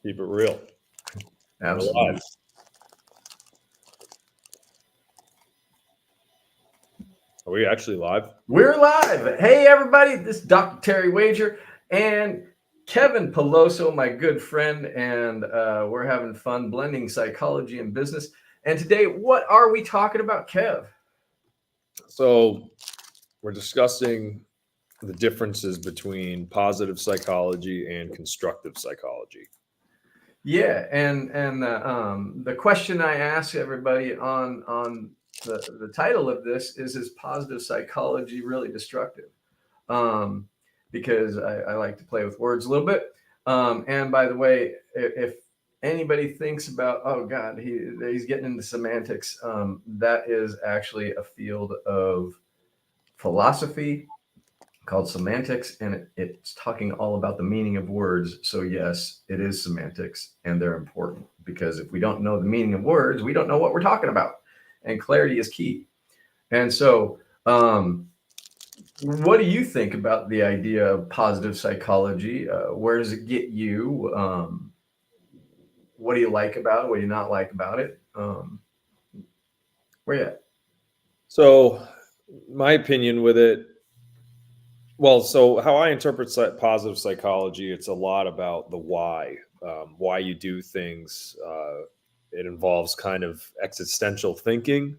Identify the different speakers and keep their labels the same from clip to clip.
Speaker 1: Keep it real.
Speaker 2: Absolutely.
Speaker 1: We're live. Are we actually live?
Speaker 2: We're live. Hey, everybody. This is Dr. Terry Wager and Kevin Peloso, my good friend, and we're having fun blending psychology and business. And today, what are we talking about, Kev?
Speaker 1: So we're discussing the differences between positive psychology and constructive psychology.
Speaker 2: Yeah, and the question I ask everybody on the title of this is positive psychology really destructive? Because I like to play with words a little bit. And by the way, if anybody thinks about, oh God, he's getting into semantics, that is actually a field of philosophy called semantics, and it's talking all about the meaning of words. So yes, it is semantics, and they're important because if we don't know the meaning of words, we don't know what we're talking about, and clarity is key. And so, what do you think about the idea of positive psychology? Where does it get you? What do you like about it? What do you not like about it? Where you at?
Speaker 1: So my opinion with it, well, so how I interpret positive psychology, it's a lot about the why you do things. It involves kind of existential thinking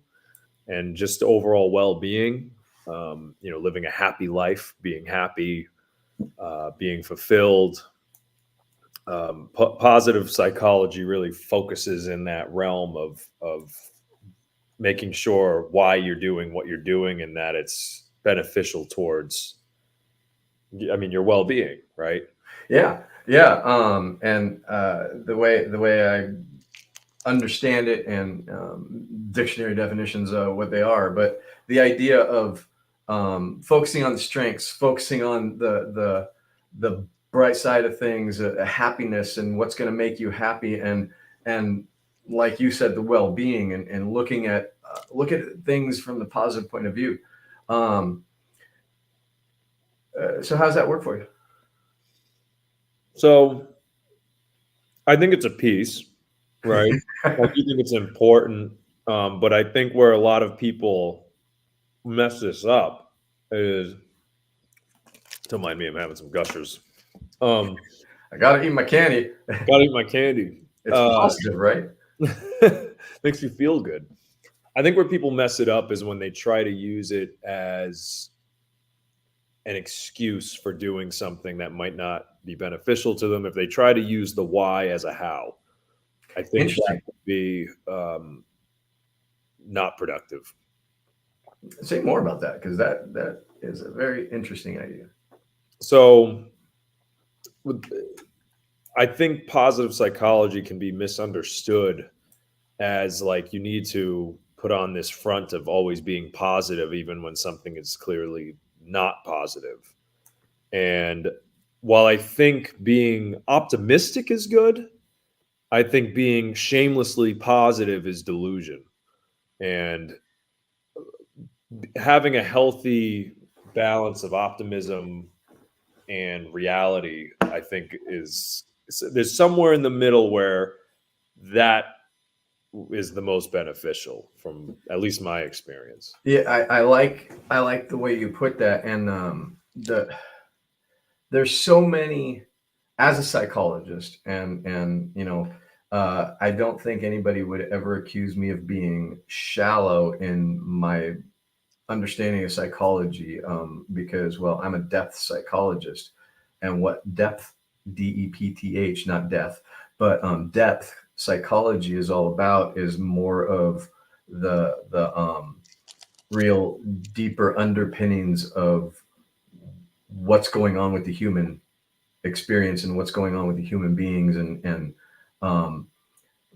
Speaker 1: and just overall well-being. Living a happy life, being happy, being fulfilled. Positive psychology really focuses in that realm of making sure why you're doing what you're doing and that it's beneficial towards, your well-being, right?
Speaker 2: Yeah. And the way I understand it, and dictionary definitions of what they are, but the idea of focusing on the strengths, focusing on the bright side of things, happiness, and what's going to make you happy, and like you said, the well-being, and looking at things from the positive point of view. So how's that work for you?
Speaker 1: So I think it's a piece, right? I do think it's important, but I think where a lot of people mess this up is, don't mind me, I'm having some gushers.
Speaker 2: I gotta eat my candy.
Speaker 1: Gotta eat my candy.
Speaker 2: It's positive, right?
Speaker 1: Makes you feel good. I think where people mess it up is when they try to use it as an excuse for doing something that might not be beneficial to them. If they try to use the why as a how, I think that would be not productive.
Speaker 2: Say more about that, because that is a very interesting idea.
Speaker 1: So I think positive psychology can be misunderstood as like you need to put on this front of always being positive, even when something is clearly not positive. And while I think being optimistic is good, I think being shamelessly positive is delusion. And having a healthy balance of optimism and reality, I think there's somewhere in the middle where that is the most beneficial from at least my experience.
Speaker 2: Yeah, I like the way you put that, and there's so many, as a psychologist, and I don't think anybody would ever accuse me of being shallow in my understanding of psychology, because, well, I'm a depth psychologist, and what depth, DEPTH, not death, but depth psychology is all about is more of the real deeper underpinnings of what's going on with the human experience and what's going on with the human beings, and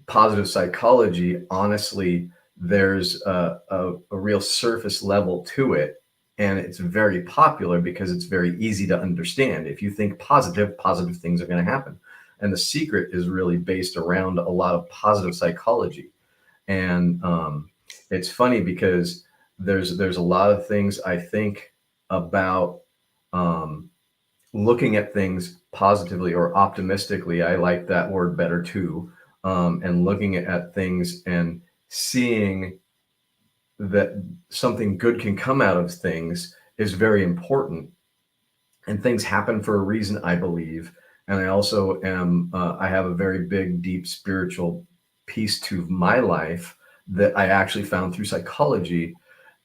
Speaker 2: positive psychology, honestly, there's a real surface level to it, and it's very popular because it's very easy to understand. If you think positive things are going to happen, and the secret is really based around a lot of positive psychology. And it's funny because there's a lot of things I think about looking at things positively or optimistically. I like that word better too. And looking at things and seeing that something good can come out of things is very important. And things happen for a reason, I believe. And I also am, I have a very big, deep spiritual piece to my life that I actually found through psychology.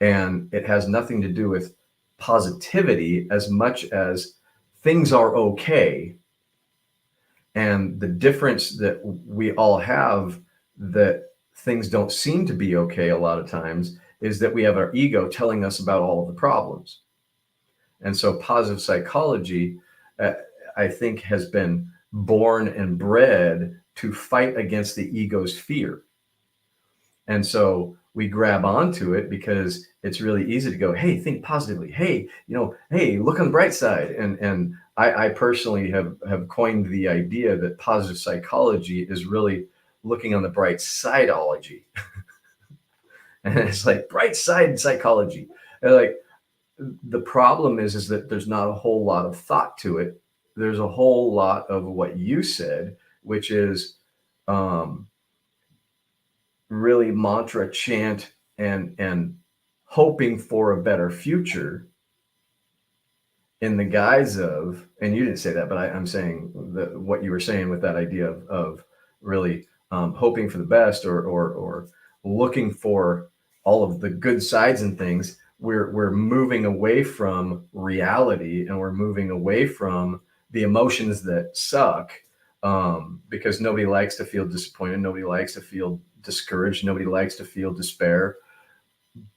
Speaker 2: And it has nothing to do with positivity as much as things are okay. And the difference that we all have, that things don't seem to be okay a lot of times, is that we have our ego telling us about all of the problems. And so positive psychology, uh, I think, has been born and bred to fight against the ego's fear. And so we grab onto it because it's really easy to go, hey, think positively. Hey, hey, look on the bright side. And I personally have coined the idea that positive psychology is really looking on the bright sideology. And it's like bright side psychology. And like, the problem is that there's not a whole lot of thought to it. There's a whole lot of what you said, which is um, really mantra chant and hoping for a better future in the guise of, and you didn't say that, but I'm saying that what you were saying with that idea of really hoping for the best, or looking for all of the good sides and things. We're moving away from reality, and we're moving away from the emotions that suck, because nobody likes to feel disappointed. Nobody likes to feel discouraged. Nobody likes to feel despair.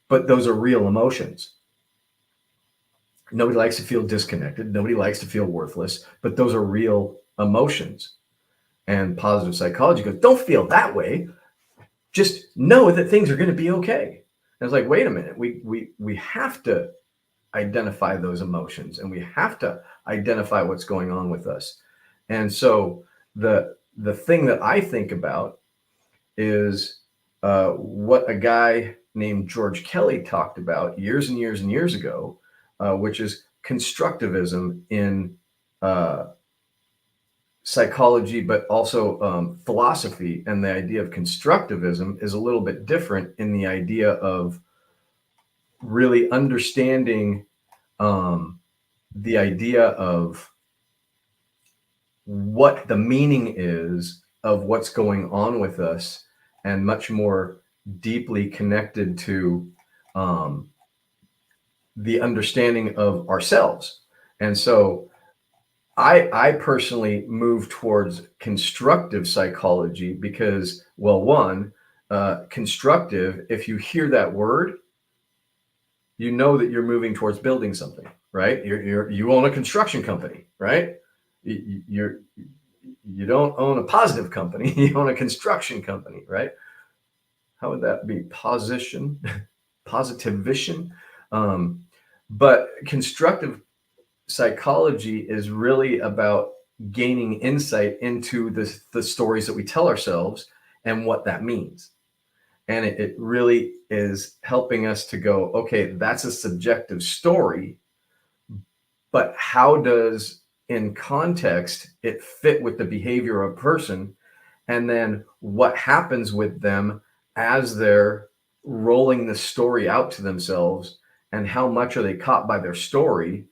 Speaker 2: But those are real emotions. Nobody likes to feel disconnected. Nobody likes to feel worthless. But those are real emotions. And positive psychology goes, don't feel that way. Just know that things are going to be okay. And it's like, wait a minute. We have to identify those emotions, and we have to identify what's going on with us. And so the thing that I think about is what a guy named George Kelly talked about years and years and years ago, which is constructivism in psychology, but also philosophy. And the idea of constructivism is a little bit different in the idea of really understanding the idea of what the meaning is of what's going on with us, and much more deeply connected to the understanding of ourselves. And so I personally move towards constructive psychology because, well, one, constructive, if you hear that word, you know that you're moving towards building something, right? You own a construction company, right? You don't own a positive company, you own a construction company, right? How would that be? Positivition. But constructive psychology is really about gaining insight into the stories that we tell ourselves and what that means. And it really is helping us to go, okay, that's a subjective story, but how does, in context, it fit with the behavior of a person? And then what happens with them as they're rolling the story out to themselves, and how much are they caught by their story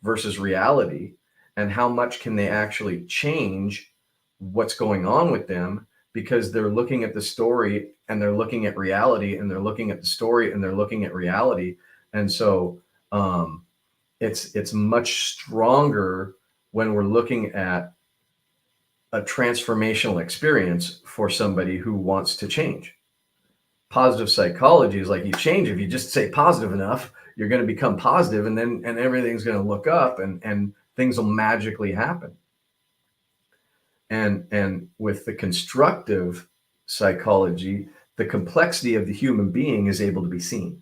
Speaker 2: versus reality, and how much can they actually change what's going on with them, because they're looking at the story and they're looking at reality, and they're looking at the story and they're looking at reality. And so it's much stronger when we're looking at a transformational experience for somebody who wants to change. Positive psychology is like, you change if you just say positive enough, you're going to become positive, and then everything's going to look up, and things will magically happen. And with the constructive psychology, the complexity of the human being is able to be seen.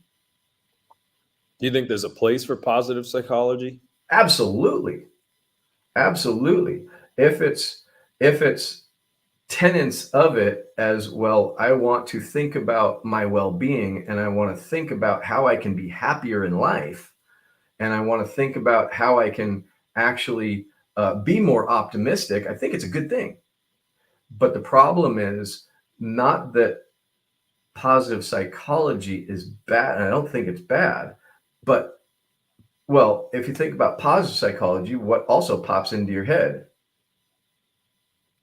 Speaker 1: Do you think there's a place for positive psychology?
Speaker 2: Absolutely. Absolutely. If it's tenets of it as well, I want to think about my well-being, and I want to think about how I can be happier in life, and I want to think about how I can actually be more optimistic, I think it's a good thing. But the problem is not that positive psychology is bad. And I don't think it's bad, but well, if you think about positive psychology, what also pops into your head?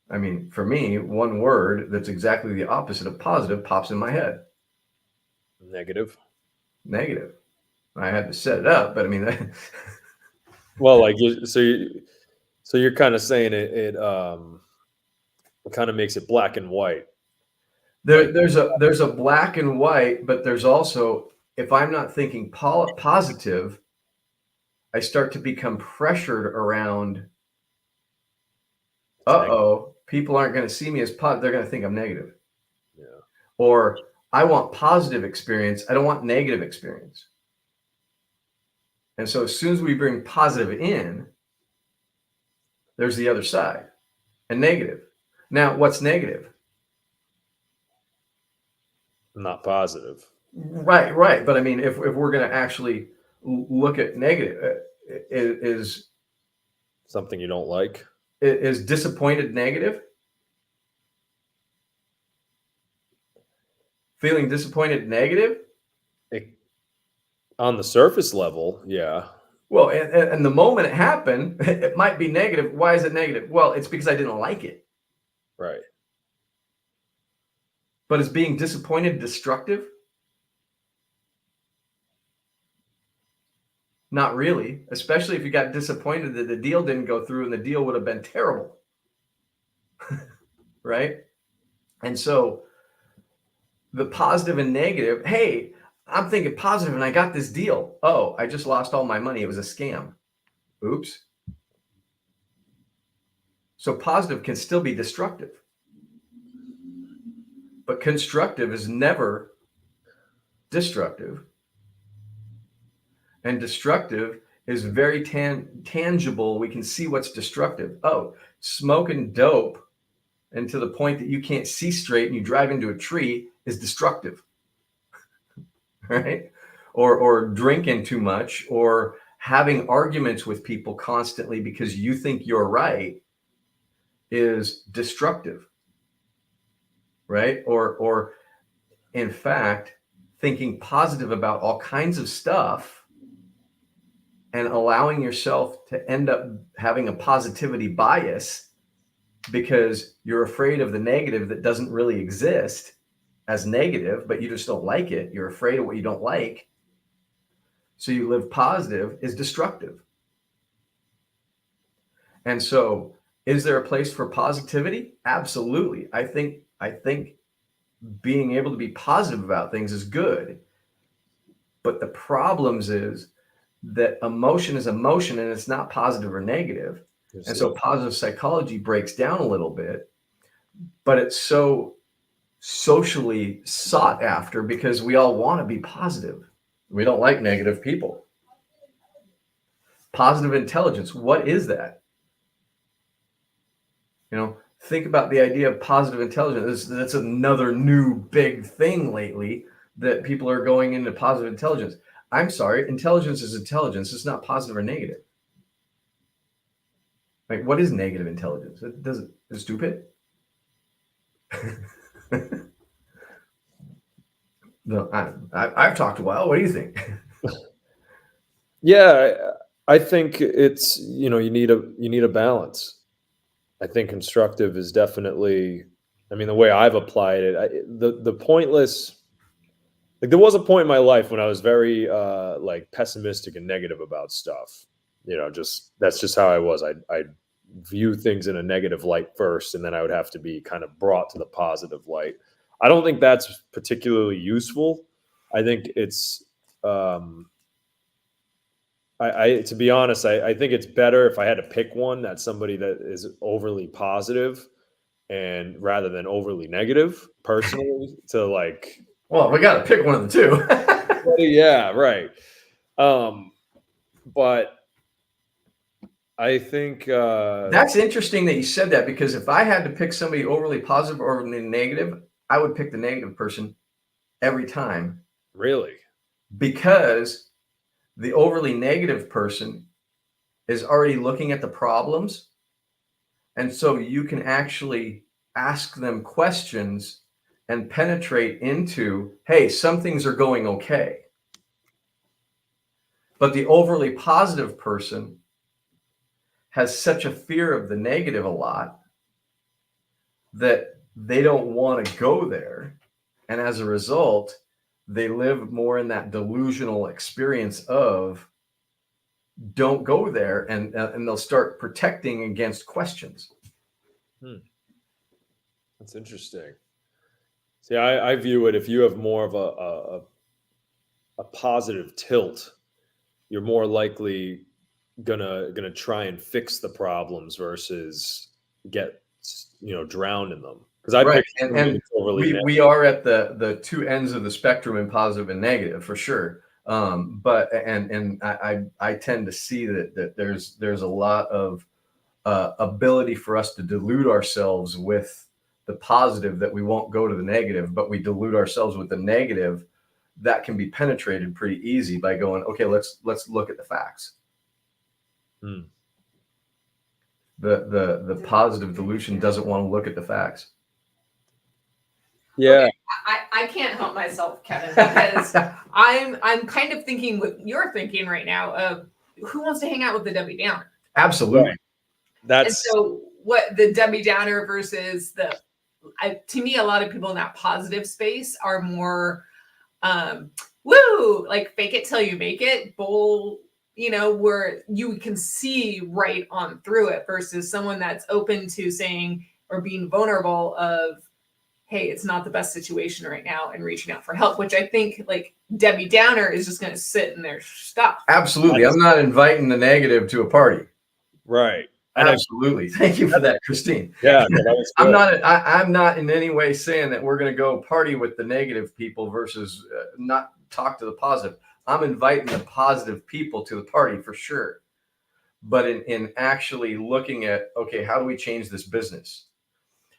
Speaker 2: I mean, for me, one word that's exactly the opposite of positive pops in my head.
Speaker 1: Negative.
Speaker 2: Negative. I had to set it up, but I mean,
Speaker 1: Well, like so you're kind of saying it kind of makes it black and white. Like,
Speaker 2: there's a black and white, but there's also, if I'm not thinking positive, I start to become pressured around. Uh-oh, people aren't going to see me as positive. They're going to think I'm negative.
Speaker 1: yeah.
Speaker 2: Or I want positive experience. I don't want negative experience. And so as soon as we bring positive in, there's the other side and negative. Now, what's negative?
Speaker 1: Not positive.
Speaker 2: Right. But I mean, if we're going to actually look at negative, is
Speaker 1: Something you don't like.
Speaker 2: is disappointed negative? Feeling disappointed negative?
Speaker 1: On the surface level, yeah.
Speaker 2: Well, and the moment it happened, it might be negative. Why is it negative? Well, it's because I didn't like it.
Speaker 1: Right.
Speaker 2: But is being disappointed destructive? Not really, especially if you got disappointed that the deal didn't go through and the deal would have been terrible. Right? And so the positive and negative, hey, I'm thinking positive and I got this deal. Oh, I just lost all my money. It was a scam. Oops. So positive can still be destructive. But constructive is never destructive. And destructive is very tangible. We can see what's destructive. Oh, smoking dope, and to the point that you can't see straight and you drive into a tree is destructive. Right? Or drinking too much, or having arguments with people constantly because you think you're right is destructive. Right? Or in fact, thinking positive about all kinds of stuff and allowing yourself to end up having a positivity bias because you're afraid of the negative that doesn't really exist as negative, but you just don't like it. You're afraid of what you don't like. So you live positive is destructive. And so is there a place for positivity? Absolutely. I think being able to be positive about things is good. But the problems is that emotion is emotion and it's not positive or negative. And so positive psychology breaks down a little bit, but it's so socially sought after because we all want to be positive. We don't like negative people. Positive intelligence, what is that? You know, think about the idea of positive intelligence. That's another new big thing lately that people are going into positive intelligence. I'm sorry, intelligence is intelligence. It's not positive or negative. Like, what is negative intelligence? It's stupid. No, I've talked a while. What do you think?
Speaker 1: Yeah, I think it's, you need a balance. I think constructive is definitely, I mean, the way I've applied it, the pointless. Like, there was a point in my life when I was very like pessimistic and negative about stuff. Just that's just how I was. I'd view things in a negative light first, and then I would have to be kind of brought to the positive light. I don't think that's particularly useful. I think it's to be honest, I think it's better if I had to pick one, that's somebody that is overly positive and rather than overly negative personally to like.
Speaker 2: Well, we got to pick one of the two.
Speaker 1: Yeah, right. But I think
Speaker 2: that's interesting that you said that, because if I had to pick somebody overly positive or overly negative, I would pick the negative person every time.
Speaker 1: Really?
Speaker 2: Because the overly negative person is already looking at the problems. And so you can actually ask them questions and penetrate into, hey, some things are going okay. But the overly positive person has such a fear of the negative a lot that they don't want to go there. And as a result, they live more in that delusional experience of don't go there, and they'll start protecting against questions.
Speaker 1: That's interesting. See, I view it, if you have more of a positive tilt, you're more likely gonna try and fix the problems versus get drowned in them. Because I
Speaker 2: Right.
Speaker 1: pick
Speaker 2: And
Speaker 1: overly
Speaker 2: we are at the two ends of the spectrum in positive and negative for sure. But I tend to see that there's a lot of ability for us to delude ourselves with the positive, that we won't go to the negative, but we delude ourselves with the negative. That can be penetrated pretty easy by going, okay, let's look at the facts. The positive delusion doesn't want to look at the facts.
Speaker 1: Yeah.
Speaker 3: Okay, I can't help myself, Kevin, because I'm kind of thinking what you're thinking right now of who wants to hang out with the Debbie Downer.
Speaker 2: Absolutely.
Speaker 1: Right. That's
Speaker 3: And so what the Debbie Downer versus to me, a lot of people in that positive space are more woo, like fake it till you make it, bold, where you can see right on through it, versus someone that's open to saying or being vulnerable of, hey, it's not the best situation right now, and reaching out for help, which I think like Debbie Downer is just going to sit in their stuff.
Speaker 2: Absolutely. I'm not inviting the negative to a party.
Speaker 1: right.
Speaker 2: And absolutely. Thank you for that, Christine.
Speaker 1: Yeah, no, that was good.
Speaker 2: I'm not in any way saying that we're going to go party with the negative people versus not talk to the positive. I'm inviting the positive people to the party for sure. But in actually looking at, okay, how do we change this business?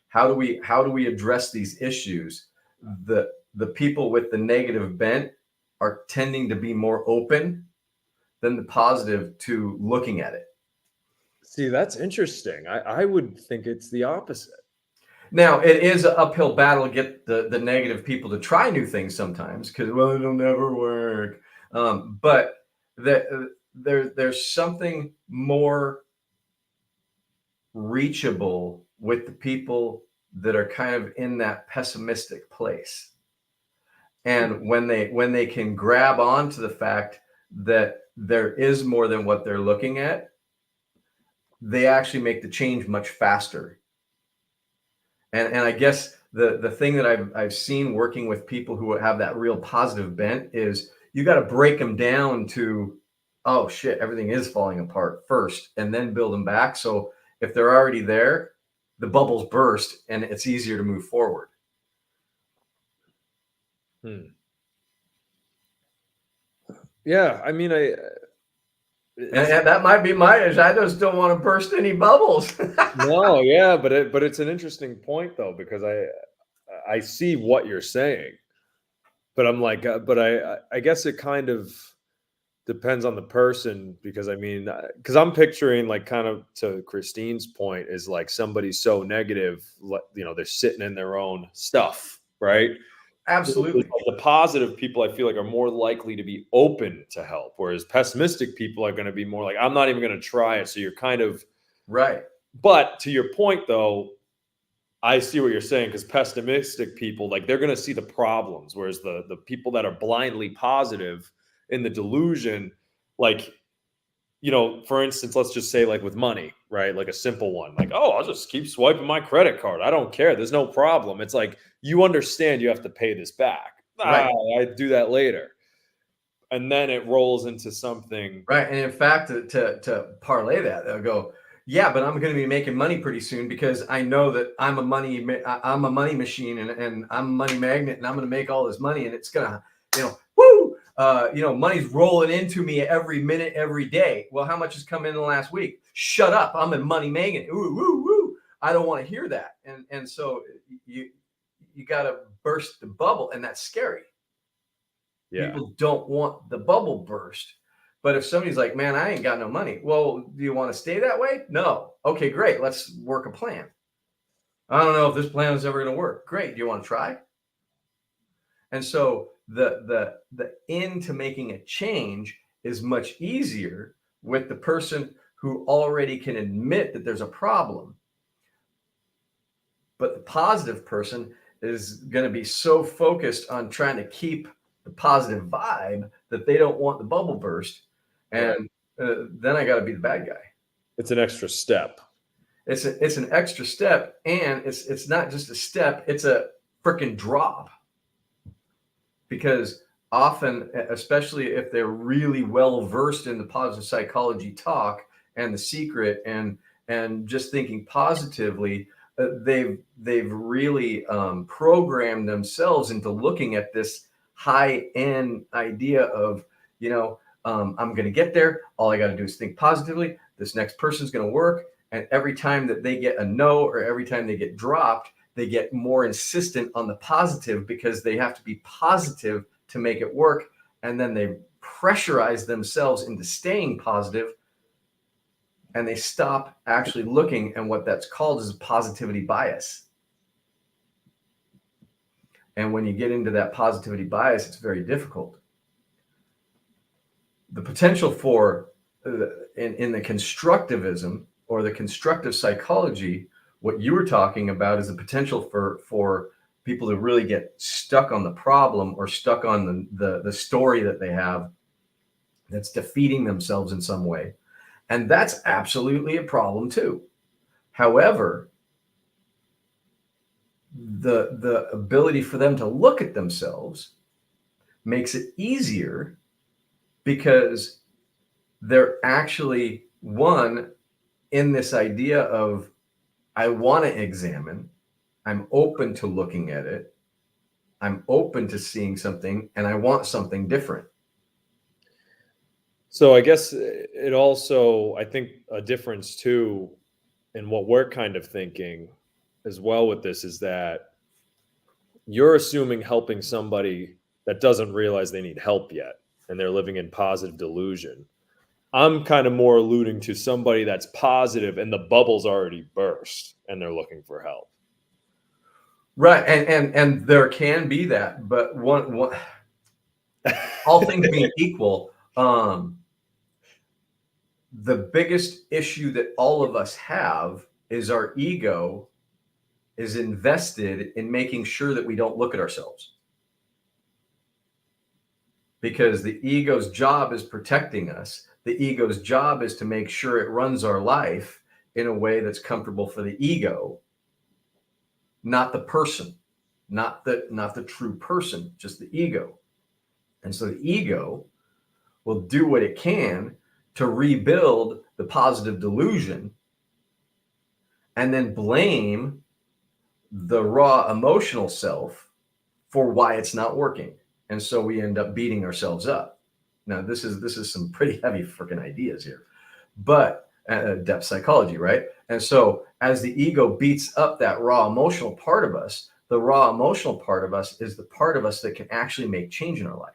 Speaker 2: How do we address these issues? The people with the negative bent are tending to be more open than the positive to looking at it.
Speaker 1: See, that's interesting. I would think it's the opposite.
Speaker 2: Now, it is an uphill battle to get the negative people to try new things sometimes, because, well, it'll never work. But there's something more reachable with the people that are kind of in that pessimistic place. And when they can grab onto the fact that there is more than what they're looking at, they actually make the change much faster. And I guess the thing that I've seen working with people who have that real positive bent is you got to break them down to, oh shit, everything is falling apart first, and then build them back. So if they're already there, the bubbles burst and it's easier to move forward.
Speaker 1: Yeah, I mean,
Speaker 2: and that might be my issue. I just don't want to burst any bubbles.
Speaker 1: No, yeah, but it's an interesting point though, because I see what you're saying, but I'm like, but I guess it kind of depends on the person, because I mean, because I'm picturing, like, kind of to Christine's point, is like somebody so negative, they're sitting in their own stuff, right?
Speaker 2: Absolutely.
Speaker 1: The positive people, I feel like, are more likely to be open to help, whereas pessimistic people are going to be more like, I'm not even going to try it. So you're kind of
Speaker 2: right.
Speaker 1: But to your point, though, I see what you're saying, because pessimistic people, like, they're going to see the problems, whereas the people that are blindly positive in the delusion, like, for instance, let's just say, like, with money, right? Like a simple one, like, oh, I'll just keep swiping my credit card. I don't care. There's no problem. It's like, you understand you have to pay this back.
Speaker 2: Right.
Speaker 1: I do that later. And then it rolls into something.
Speaker 2: Right. And in fact, to parlay that, they'll go, yeah, but I'm going to be making money pretty soon, because I know that I'm a money machine, and I'm a money magnet, and I'm going to make all this money, and it's going to, woo, money's rolling into me every minute, every day. Well, how much has come in the last week? Shut up. I'm a money magnet. Ooh, woo, woo. I don't want to hear that. And so you got to burst the bubble, and that's scary.
Speaker 1: Yeah.
Speaker 2: People don't want the bubble burst, But if somebody's like, man, I ain't got no money. Well, do you want to stay that way? No. Okay, great. Let's work a plan. I don't know if this plan is ever going to work. Great. Do you want to try? And so the into making a change is much easier with the person who already can admit that there's a problem. But the positive person is going to be so focused on trying to keep the positive vibe that they don't want the bubble burst. And then I got to be the bad guy.
Speaker 1: It's an extra step.
Speaker 2: It's an extra step, and it's not just a step, it's a freaking drop. Because often, especially if they're really well versed in the positive psychology talk and the secret and just thinking positively, they've really programmed themselves into looking at this high end idea of, I'm going to get there. All I got to do is think positively. This next person's going to work. And every time that they get a no, or every time they get dropped, they get more insistent on the positive because they have to be positive to make it work. And then they pressurize themselves into staying positive, and they stop actually looking at what that's called as positivity bias. And when you get into that positivity bias, it's very difficult. The potential for in the constructivism or the constructive psychology, what you were talking about is the potential for people to really get stuck on the problem or stuck on the story that they have that's defeating themselves in some way. And that's absolutely a problem too. However, the ability for them to look at themselves makes it easier because they're actually, one, in this idea of, I want to examine, I'm open to looking at it, I'm open to seeing something, and I want something different.
Speaker 1: So I guess it also, I think a difference too in what we're kind of thinking as well with this is that you're assuming helping somebody that doesn't realize they need help yet and they're living in positive delusion. I'm kind of more alluding to somebody that's positive and the bubble's already burst and they're looking for help.
Speaker 2: Right. And there can be that, but one all things being equal, the biggest issue that all of us have is our ego is invested in making sure that we don't look at ourselves. Because the ego's job is protecting us. The ego's job is to make sure it runs our life in a way that's comfortable for the ego, not the person, not the true person, just the ego. And so the ego will do what it can to rebuild the positive delusion and then blame the raw emotional self for why it's not working. And so we end up beating ourselves up. Now, this is some pretty heavy freaking ideas here, but depth psychology, right? And so as the ego beats up that raw emotional part of us, the raw emotional part of us is the part of us that can actually make change in our life.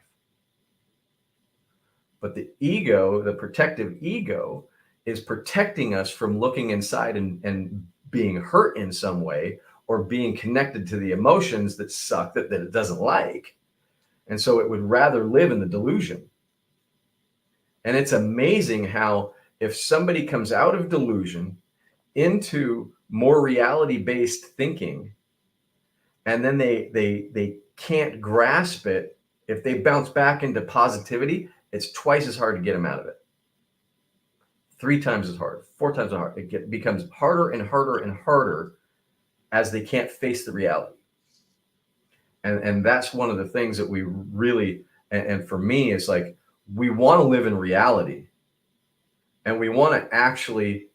Speaker 2: But the ego, the protective ego, is protecting us from looking inside and being hurt in some way or being connected to the emotions that suck, that it doesn't like. And so it would rather live in the delusion. And it's amazing how if somebody comes out of delusion into more reality-based thinking, and then they can't grasp it, if they bounce back into positivity, it's twice as hard to get them out of it. 3 times as hard, 4 times as hard. It becomes harder and harder and harder as they can't face the reality. And that's one of the things that we really, and for me, it's like, we want to live in reality and we want to actually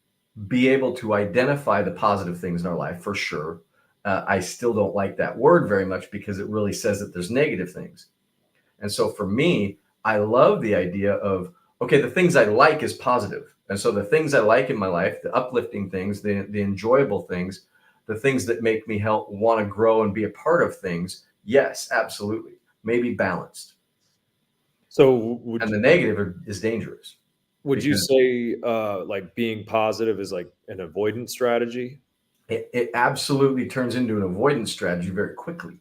Speaker 2: be able to identify the positive things in our life for sure. I still don't like that word very much because it really says that there's negative things. And so for me, I love the idea of, okay, the things I like is positive. And so the things I like in my life, the uplifting things, the enjoyable things, the things that make me want to grow and be a part of things. Yes, absolutely. Maybe balanced.
Speaker 1: So would
Speaker 2: And the negative is dangerous.
Speaker 1: would you
Speaker 2: because
Speaker 1: say like being positive is like an avoidance strategy?
Speaker 2: it absolutely turns into an avoidance strategy very quickly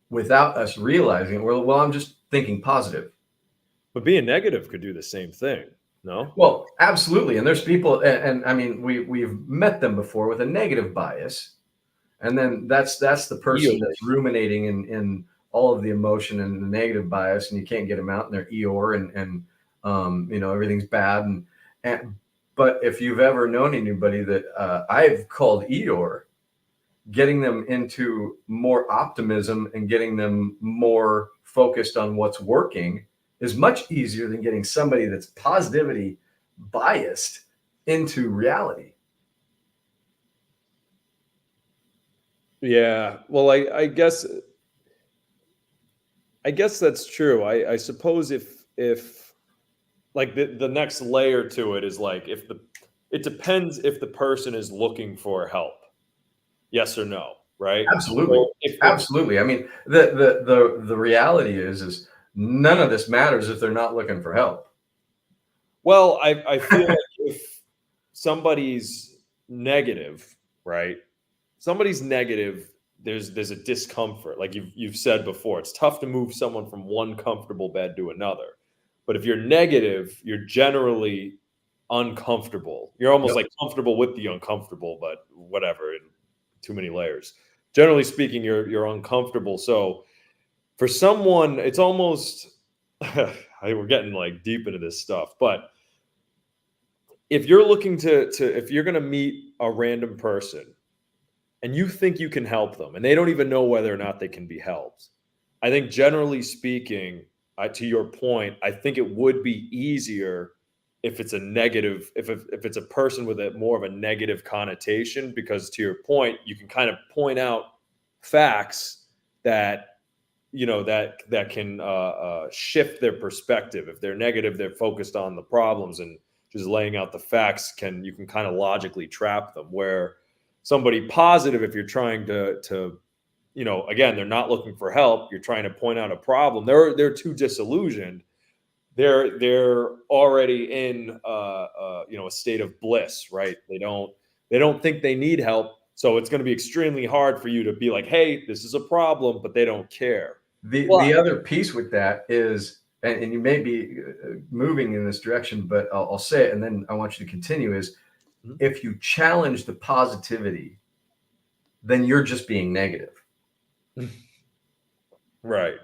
Speaker 2: without us realizing it. Well, I'm just thinking positive.
Speaker 1: But being negative could do the same thing, no?
Speaker 2: Well, absolutely. And there's people, and I mean, we've met them before with a negative bias. And then that's the person
Speaker 1: Eeyore.
Speaker 2: that's ruminating in all of the emotion and the negative bias, and you can't get them out, and they're Eeyore, and you know, everything's bad. And but if you've ever known anybody that I've called Eeyore, getting them into more optimism and getting them more focused on what's working is much easier than getting somebody that's positivity biased into reality.
Speaker 1: Yeah. Well, I guess that's true. I suppose if like the next layer to it is like it depends if the person is looking for help. Yes or no, right?
Speaker 2: Absolutely.
Speaker 1: So if
Speaker 2: Absolutely. I mean, the reality is none of this matters if they're not looking for help.
Speaker 1: well, I feel like if somebody's negative, right? Somebody's negative, there's a discomfort. Like you've said before, it's tough to move someone from one comfortable bed to another. But if you're negative, you're generally uncomfortable. You're almost
Speaker 2: Yep.
Speaker 1: like comfortable with the uncomfortable, but whatever, in too many layers. Generally speaking, you're uncomfortable. So for someone, it's almost we're getting like deep into this stuff, but if you're looking to if you're going to meet a random person and you think you can help them and they don't even know whether or not they can be helped, I think generally speaking, to your point, I think it would be easier if it's a negative, if it's a person with a more of a negative connotation, because to your point, you can kind of point out facts that that can shift their perspective. If they're negative, they're focused on the problems, and just laying out the facts you can kind of logically trap them. Where somebody positive, if you're trying to again, they're not looking for help, you're trying to point out a problem, they're too disillusioned, they're already in a state of bliss, right? They don't think they need help, so it's going to be extremely hard for you to be like, hey, this is a problem, but they don't care.
Speaker 2: The other piece with that is, and you may be moving in this direction, but I'll say it, and then I want you to continue. Is if you challenge the positivity, then you're just being negative.
Speaker 1: Right.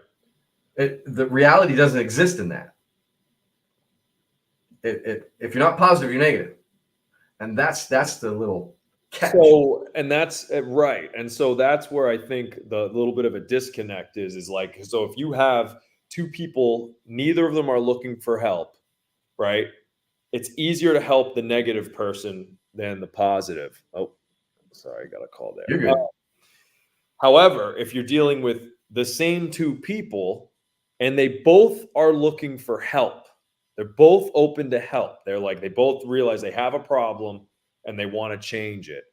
Speaker 2: The reality doesn't exist in that. If you're not positive, you're negative, and that's the little catch.
Speaker 1: So, and that's right. And so that's where I think the little bit of a disconnect is like, so if you have two people, neither of them are looking for help, right? It's easier to help the negative person than the positive. Oh, sorry, I got a call there.
Speaker 2: You're good.
Speaker 1: However, if you're dealing with the same two people and they both are looking for help, they're both open to help. They both realize they have a problem and they want to change it.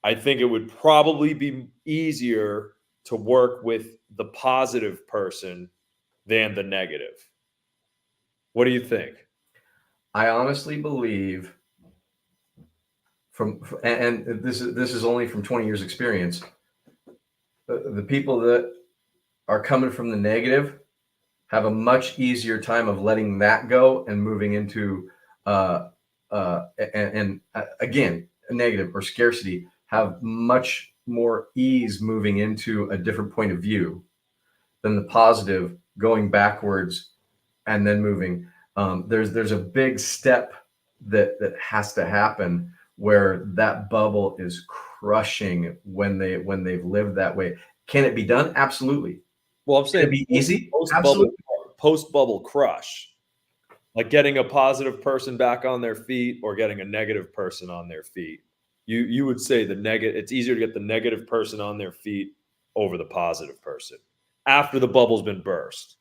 Speaker 1: I think it would probably be easier to work with the positive person than the negative. What do you think?
Speaker 2: I honestly believe and this is only from 20 years experience. The people that are coming from the negative have a much easier time of letting that go and moving into again, a negative or scarcity, have much more ease moving into a different point of view than the positive going backwards and then moving. There's a big step that has to happen where that bubble is crushing when they've lived that way. Can it be done? Absolutely.
Speaker 1: Well, I'm saying
Speaker 2: Can it be easy?
Speaker 1: Post bubble crush, like getting a positive person back on their feet or getting a negative person on their feet. You would say it's easier to get the negative person on their feet over the positive person after the bubble's been burst.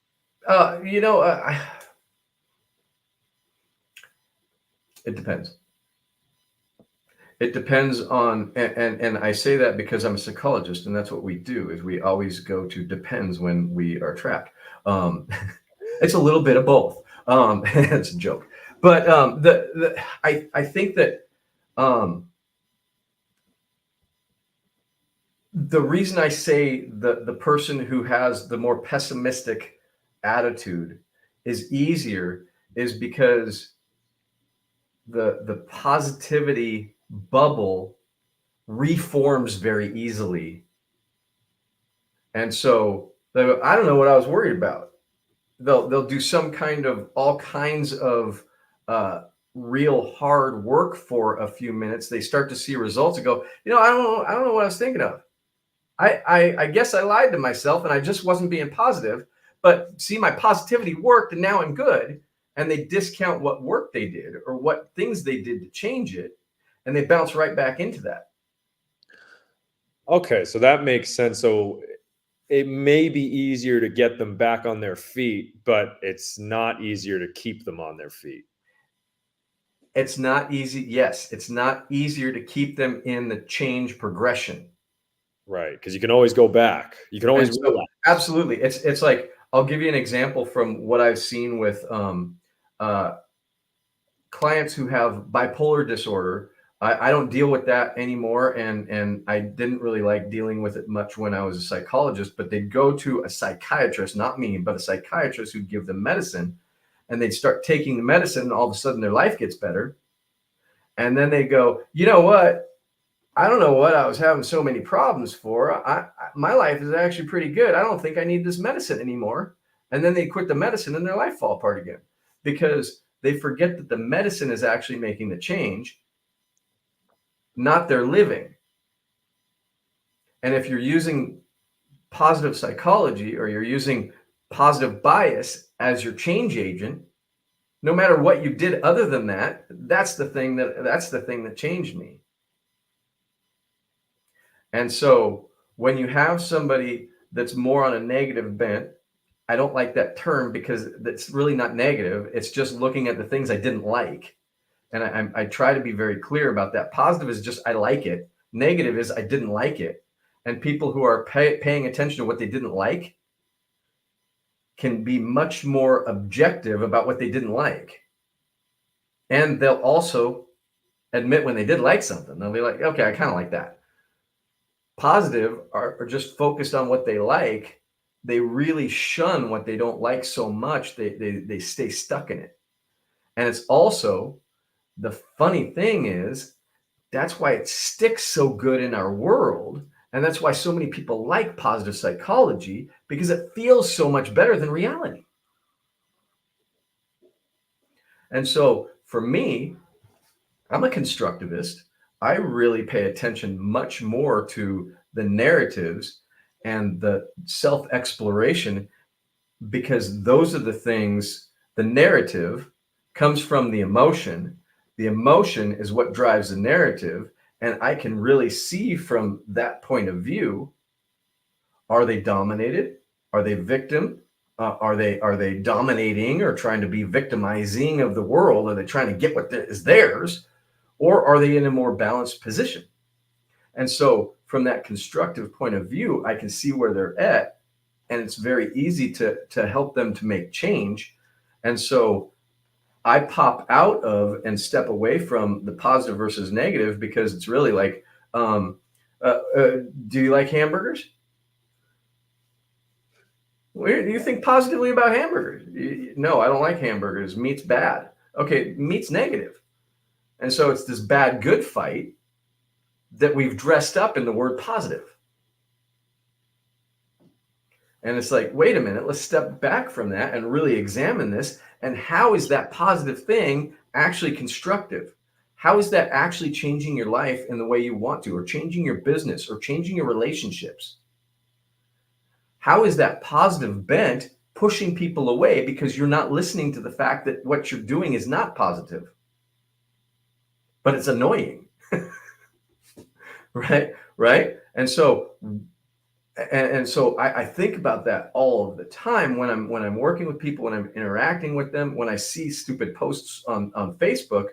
Speaker 2: It depends. It depends on, and I say that because I'm a psychologist, and that's what we do. Is we always go to depends when we are trapped. It's a little bit of both. It's a joke, but I think that the reason I say the person who has the more pessimistic attitude is easier is because the positivity bubble reforms very easily. And so I don't know what I was worried about. They'll do some kind of all kinds of real hard work for a few minutes. They start to see results and go, I don't know what I was thinking of. I guess I lied to myself and I just wasn't being positive. But see, my positivity worked and now I'm good. And they discount what work they did or what things they did to change it. And they bounce right back into that.
Speaker 1: Okay, so that makes sense. So it may be easier to get them back on their feet, but it's not easier to keep them on their feet.
Speaker 2: It's not easy. Yes, it's not easier to keep them in the change progression.
Speaker 1: Right, because you can always go back. You can always
Speaker 2: absolutely. It's like, I'll give you an example from what I've seen with clients who have bipolar disorder. I don't deal with that anymore, and I didn't really like dealing with it much when I was a psychologist. But they'd go to a psychiatrist, not me, but a psychiatrist who'd give them medicine, and they'd start taking the medicine, and all of a sudden their life gets better. And then they go, you know what? I don't know what I was having so many problems for. My life is actually pretty good. I don't think I need this medicine anymore. And then they quit the medicine and their life fall apart again because they forget that the medicine is actually making the change, not their living. And if you're using positive psychology or you're using positive bias as your change agent, no matter what you did other than that, that's the thing that changed me. And so when you have somebody that's more on a negative bent, I don't like that term because that's really not negative. It's just looking at the things I didn't like. And I try to be very clear about that. Positive is just, I like it. Negative is, I didn't like it. And people who are paying attention to what they didn't like can be much more objective about what they didn't like. And they'll also admit when they did like something. They'll be like, okay, I kind of like that. Positive are just focused on what they like. They really shun what they don't like so much. They stay stuck in it. And it's also, the funny thing is, that's why it sticks so good in our world. And that's why so many people like positive psychology, because it feels so much better than reality. And so for me, I'm a constructivist. I really pay attention much more to the narratives and the self-exploration, because those are the things. The narrative comes from the emotion. The emotion is what drives the narrative. And I can really see from that point of view, are they dominated? Are they victim? Are they dominating or trying to be victimizing of the world? Are they trying to get what is theirs? Or are they in a more balanced position? And so from that constructive point of view, I can see where they're at, and it's very easy to help them to make change. And so I pop out of and step away from the positive versus negative, because it's really like, do you like hamburgers? Do you think positively about hamburgers? No, I don't like hamburgers. Meat's bad. Okay, meat's negative. And so it's this bad good fight that we've dressed up in the word positive. And it's like, wait a minute, let's step back from that and really examine this. And how is that positive thing actually constructive? How is that actually changing your life in the way you want to, or changing your business, or changing your relationships? How is that positive bent pushing people away because you're not listening to the fact that what you're doing is not positive, but it's annoying? Right. And so I think about that all of the time when I'm working with people, when I'm interacting with them, when I see stupid posts on Facebook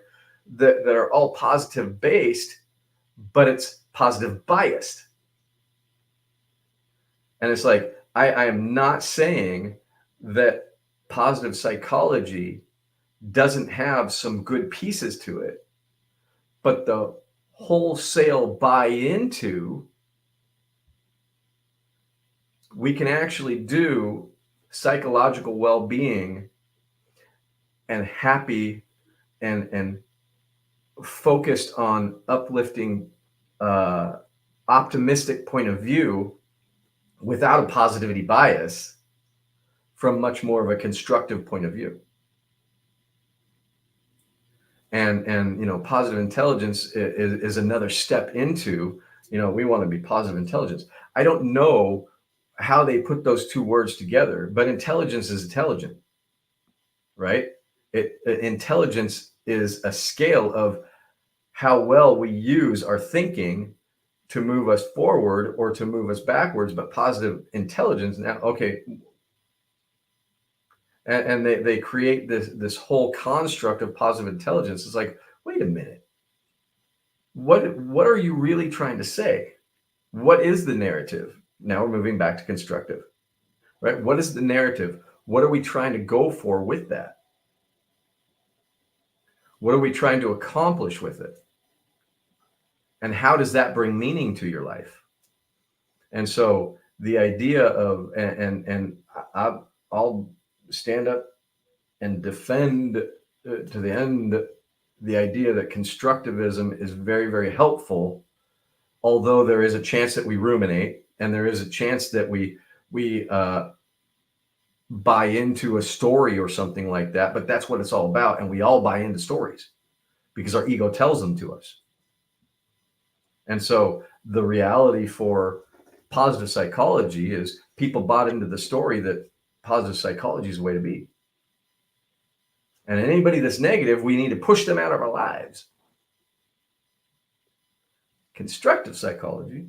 Speaker 2: that are all positive based, but it's positive biased. And it's like, I am not saying that positive psychology doesn't have some good pieces to it, but the wholesale buy into, we can actually do psychological well-being and happy and focused on uplifting, optimistic point of view without a positivity bias from much more of a constructive point of view. And positive intelligence is another step into, we want to be positive intelligence. I don't know how they put those two words together, but intelligence is intelligent, right? Intelligence is a scale of how well we use our thinking to move us forward or to move us backwards. But positive intelligence, now, okay, and they create this whole construct of positive intelligence. It's like, wait a minute, what are you really trying to say? What is the narrative? Now we're moving back to constructive, right? What is the narrative? What are we trying to go for with that? What are we trying to accomplish with it? And how does that bring meaning to your life? And so the idea of, and I'll stand up and defend to the end the idea that constructivism is very, very helpful, although there is a chance that we ruminate and there is a chance that we buy into a story or something like that. But that's what it's all about. And we all buy into stories because our ego tells them to us. And so the reality for positive psychology is people bought into the story that positive psychology is the way to be. And anybody that's negative, we need to push them out of our lives. Constructive psychology,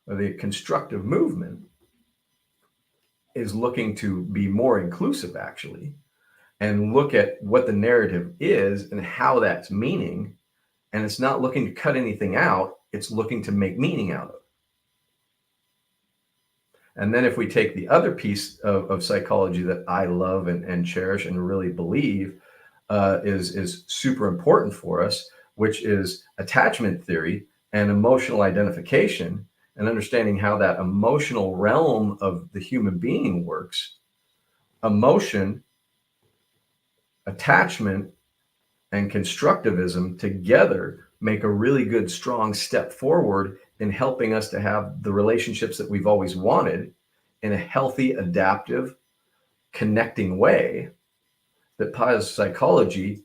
Speaker 2: or the constructive movement, is looking to be more inclusive, actually, and look at what the narrative is and how that's meaning. And it's not looking to cut anything out. It's looking to make meaning out of it. And then if we take the other piece of psychology that I love and cherish and really believe is super important for us, which is attachment theory and emotional identification, and understanding how that emotional realm of the human being works. Emotion, attachment, and constructivism together make a really good, strong step forward in helping us to have the relationships that we've always wanted in a healthy, adaptive, connecting way that positive psychology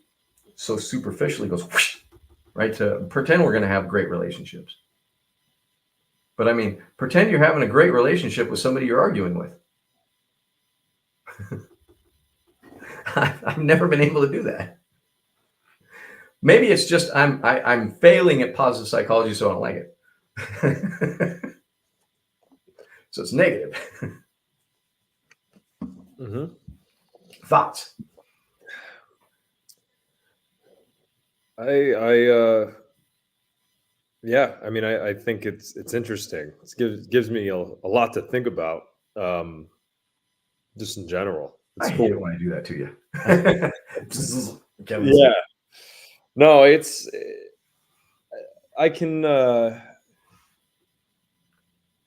Speaker 2: so superficially goes whoosh, right to pretend we're going to have great relationships. But I mean, pretend you're having a great relationship with somebody you're arguing with. I've never been able to do that. Maybe it's just I'm failing at positive psychology, so I don't like it. So it's negative.
Speaker 1: Mm-hmm.
Speaker 2: Thoughts?
Speaker 1: Yeah, I mean, I think it's interesting. It gives me a lot to think about, just in general.
Speaker 2: I hate it when I do that to you.
Speaker 1: Yeah. No, I can,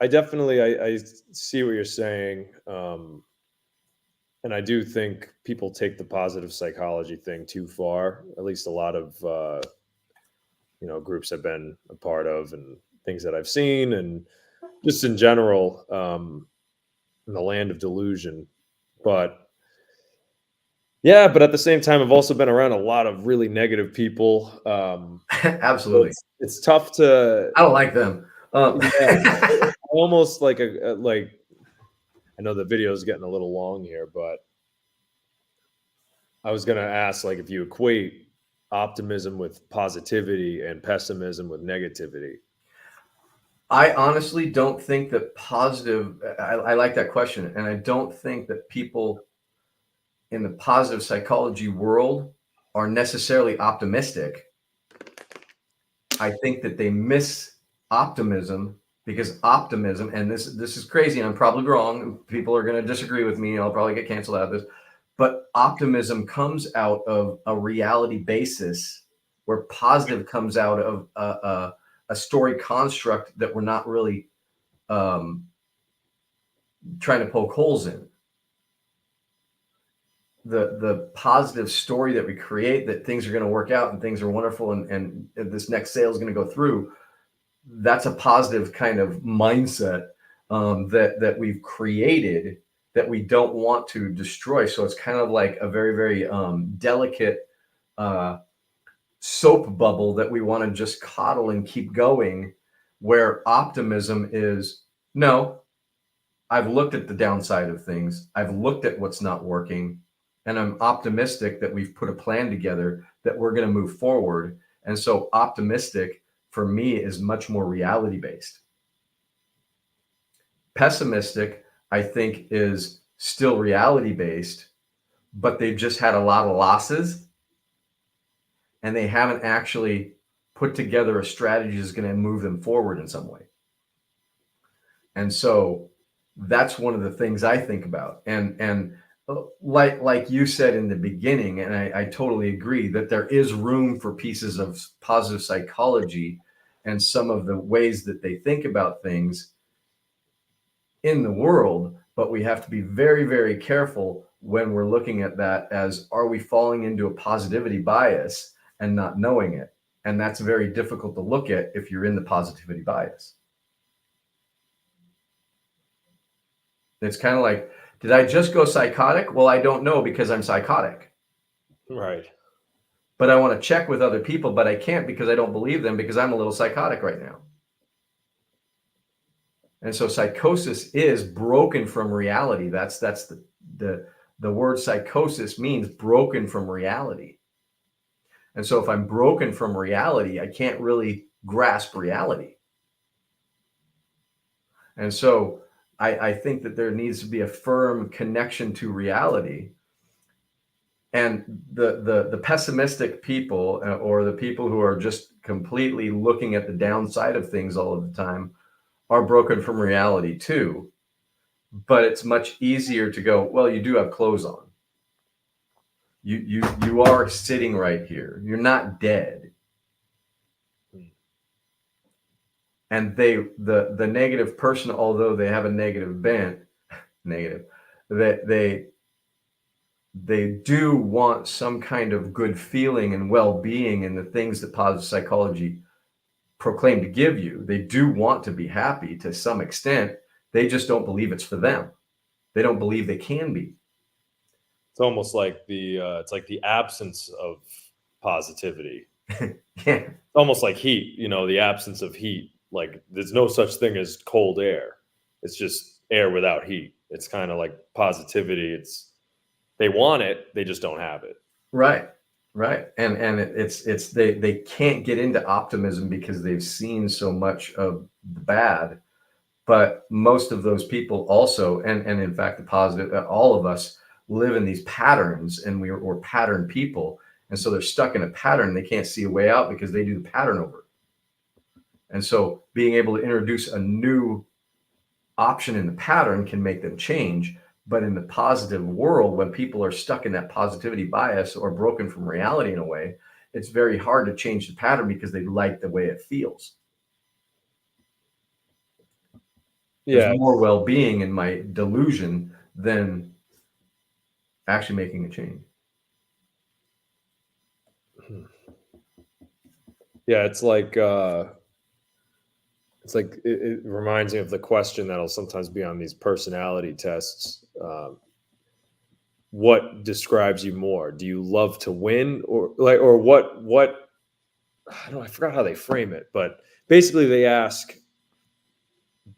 Speaker 1: I definitely, I see what you're saying. And I do think people take the positive psychology thing too far. At least a lot of, groups I've been a part of and things that I've seen, and just in general, in the land of delusion. But yeah, but at the same time, I've also been around a lot of really negative people.
Speaker 2: Absolutely.
Speaker 1: So it's tough to.
Speaker 2: I don't like them.
Speaker 1: Yeah, almost like like. I know the video is getting a little long here, but I was going to ask, like, if you equate optimism with positivity and pessimism with negativity.
Speaker 2: I honestly don't think that positive. I like that question, and I don't think that people in the positive psychology world are necessarily optimistic. I think that they miss optimism, because optimism, and this is crazy, and I'm probably wrong. People are going to disagree with me. I'll probably get canceled out of this. but optimism comes out of a reality basis, where positive comes out of a story construct that we're not really trying to poke holes in. The positive story that we create, that things are going to work out and things are wonderful, and this next sale is going to go through, that's a positive kind of mindset that we've created that we don't want to destroy. So it's kind of like a very, very delicate soap bubble that we want to just coddle and keep going, where optimism is, no, I've looked at the downside of things. I've looked at what's not working, and I'm optimistic that we've put a plan together that we're going to move forward. And so optimistic for me is much more reality based. Pessimistic, I think, is still reality based, but they've just had a lot of losses and they haven't actually put together a strategy that's going to move them forward in some way. And so that's one of the things I think about. And like you said in the beginning, and I totally agree, that there is room for pieces of positive psychology and some of the ways that they think about things in the world, but we have to be very, very careful when we're looking at that as, are we falling into a positivity bias and not knowing it? And that's very difficult to look at if you're in the positivity bias. It's kind of like, did I just go psychotic? Well, I don't know, because I'm psychotic.
Speaker 1: Right.
Speaker 2: But I want to check with other people, but I can't because I don't believe them, because I'm a little psychotic right now. And so psychosis is broken from reality. That's the word psychosis means broken from reality. And so if I'm broken from reality, I can't really grasp reality. And so I think that there needs to be a firm connection to reality. And the pessimistic people, or the people who are just completely looking at the downside of things all of the time, are broken from reality too. But it's much easier to go, well, you do have clothes on. You are sitting right here. You're not dead. And the negative person, although they have a negative bent, that they do want some kind of good feeling and well-being and the things that positive psychology proclaim to give you. They do want to be happy to some extent. They just don't believe it's for them. They don't believe they can be.
Speaker 1: It's almost like it's like the absence of positivity.
Speaker 2: Yeah.
Speaker 1: Almost like heat, the absence of heat. Like, there's no such thing as cold air. It's just air without heat. It's kind of like positivity. They want it, they just don't have it.
Speaker 2: Right. And it's they can't get into optimism because they've seen so much of the bad. But most of those people also, and in fact, the positive, all of us live in these patterns, and we're pattern people. And so they're stuck in a pattern. They can't see a way out because they do the pattern over. And so being able to introduce a new option in the pattern can make them change. But in the positive world, when people are stuck in that positivity bias or broken from reality in a way, it's very hard to change the pattern because they like the way it feels.
Speaker 1: Yeah.
Speaker 2: There's more well-being in my delusion than actually making a change.
Speaker 1: Yeah, it's like it reminds me of the question that'll sometimes be on these personality tests. What describes you more? Do you love to win, or what? I don't know, I forgot how they frame it, but basically they ask,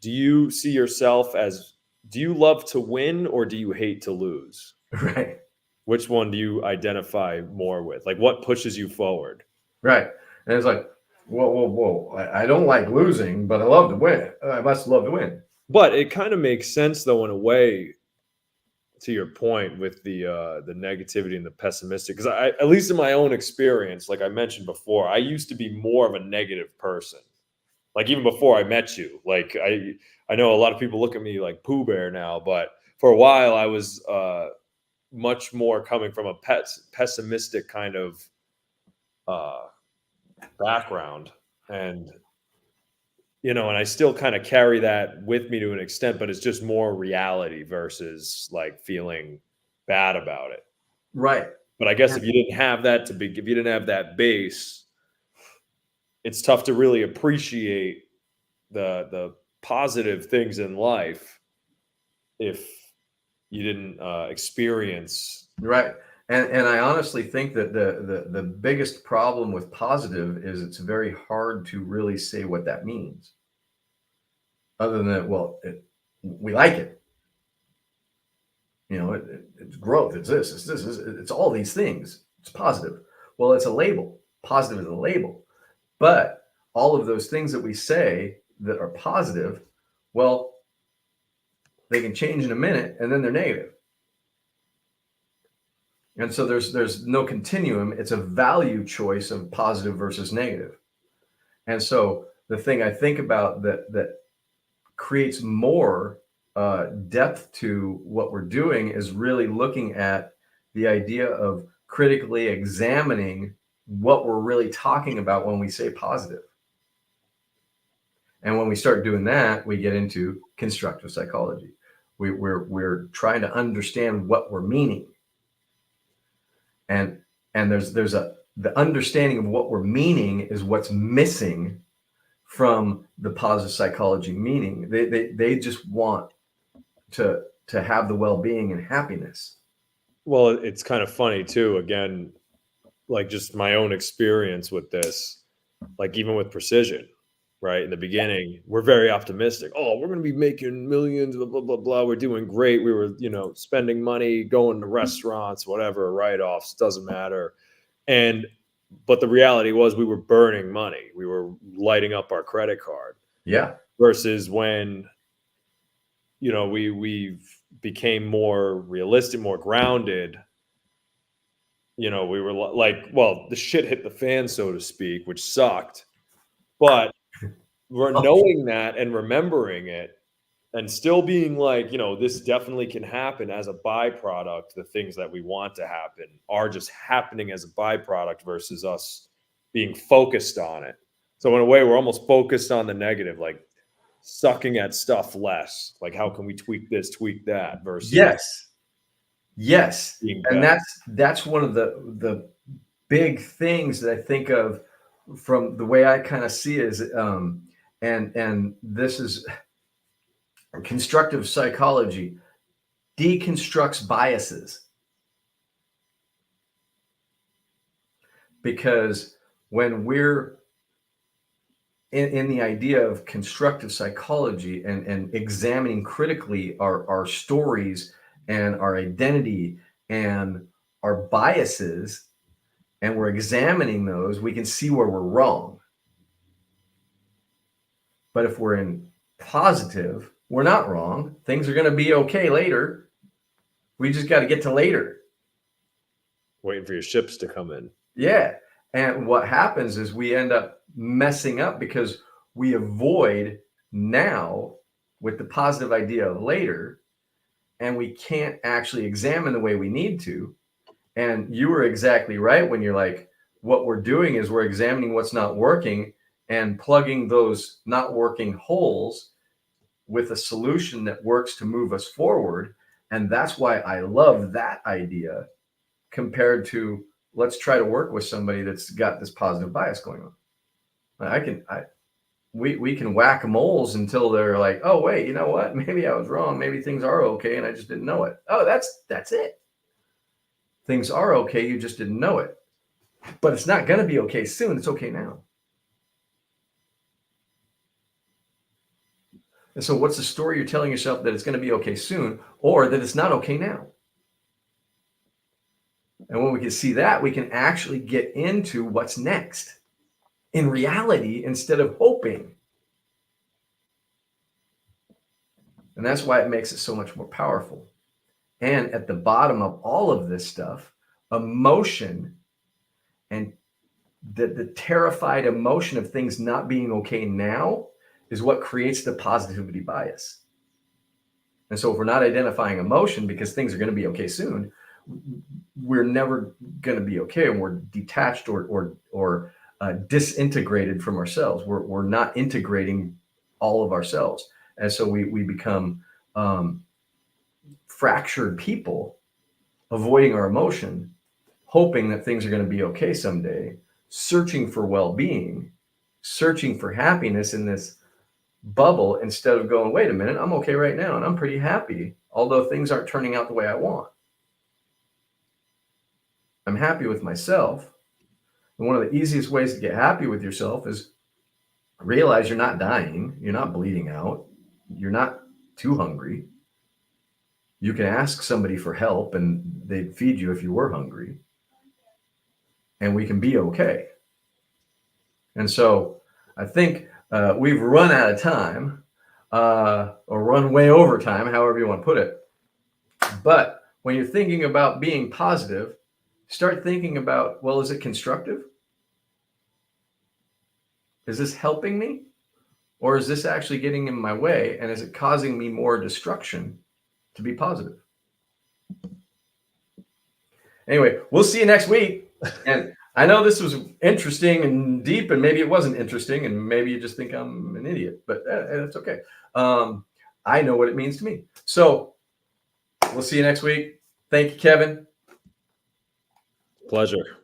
Speaker 1: do you see yourself as, do you love to win or do you hate to lose?
Speaker 2: Right.
Speaker 1: Which one do you identify more with? Like, what pushes you forward?
Speaker 2: Right. And it's like, whoa. I don't like losing, but I love to win. I must love to win.
Speaker 1: But it kind of makes sense, though, in a way, to your point with the negativity and the pessimistic. Because at least in my own experience, like I mentioned before, I used to be more of a negative person. Like, even before I met you, like I know a lot of people look at me like Pooh Bear now, but for a while I was much more coming from a pessimistic kind of background, and and I still kind of carry that with me to an extent, but it's just more reality versus like feeling bad about it.
Speaker 2: Right.
Speaker 1: But I guess if you didn't have that if you didn't have that base, it's tough to really appreciate the positive things in life if you didn't experience.
Speaker 2: Right. And I honestly think that the biggest problem with positive is it's very hard to really say what that means. Other than that, well, we like it. It's growth. It's this. It's this. It's all these things. It's positive. Well, it's a label. Positive is a label. But all of those things that we say that are positive, well, they can change in a minute and then they're negative. And so there's no continuum. It's a value choice of positive versus negative. And so the thing I think about that creates more depth to what we're doing is really looking at the idea of critically examining what we're really talking about when we say positive. And when we start doing that, we get into constructive psychology. We're trying to understand what we're meaning. And there's the understanding of what we're meaning is what's missing from the positive psychology meaning. They just want to have the well-being and happiness.
Speaker 1: Well, it's kind of funny too, again, like just my own experience with this, like even with precision, right? In the beginning, we're very optimistic. Oh, we're going to be making millions, blah, blah, blah, blah. We're doing great. We were, spending money, going to restaurants, whatever, write-offs, doesn't matter. But the reality was we were burning money. We were lighting up our credit card.
Speaker 2: Yeah.
Speaker 1: Versus when, we became more realistic, more grounded. We were like, well, the shit hit the fan, so to speak, which sucked. But we're knowing that and remembering it and still being like, this definitely can happen as a byproduct. The things that we want to happen are just happening as a byproduct versus us being focused on it. So in a way, we're almost focused on the negative, like sucking at stuff less. Like, how can we tweak this, tweak that versus
Speaker 2: yes.
Speaker 1: being
Speaker 2: And
Speaker 1: better.
Speaker 2: that's one of the big things that I think of from the way I kind of see it is, and this is constructive psychology deconstructs biases, because when we're in the idea of constructive psychology and examining critically our stories and our identity and our biases, and we're examining those, we can see where we're wrong. But if we're in positive, we're not wrong. Things are going to be okay later. We just got to get to later.
Speaker 1: Waiting for your ships to come in.
Speaker 2: Yeah. And what happens is we end up messing up because we avoid now with the positive idea of later, and we can't actually examine the way we need to. And you were exactly right when you're like, what we're doing is we're examining what's not working and plugging those not working holes with a solution that works to move us forward. And that's why I love that idea compared to let's try to work with somebody that's got this positive bias going on. We can whack moles until they're like, oh wait, you know what? Maybe I was wrong. Maybe things are okay and I just didn't know it. Oh, that's it. Things are okay. You just didn't know it. But it's not going to be okay soon. It's okay now. And so what's the story you're telling yourself that it's going to be okay soon or that it's not okay now? And when we can see that, we can actually get into what's next in reality instead of hoping. And that's why it makes it so much more powerful. And at the bottom of all of this stuff, emotion and the terrified emotion of things not being okay now is what creates the positivity bias. And so if we're not identifying emotion because things are going to be okay soon, we're never going to be okay, and we're detached or disintegrated from ourselves. We're not integrating all of ourselves, and so we become fractured people, avoiding our emotion, hoping that things are going to be okay someday, searching for well-being, searching for happiness in this bubble, instead of going, wait a minute, I'm okay right now and I'm pretty happy, although things aren't turning out the way I want. I'm happy with myself. And one of the easiest ways to get happy with yourself is realize you're not dying, you're not bleeding out, you're not too hungry. You can ask somebody for help and they'd feed you if you were hungry. And we can be okay. And so I think we've run out of time, or run way over time, however you want to put it. But when you're thinking about being positive, start thinking about, well, is it constructive? Is this helping me? Or is this actually getting in my way? And is it causing me more destruction to be positive? Anyway, we'll see you next week. And I know this was interesting and deep, and maybe it wasn't interesting, and maybe you just think I'm an idiot, but it's okay. I know what it means to me. So we'll see you next week. Thank you, Kevin.
Speaker 1: Pleasure.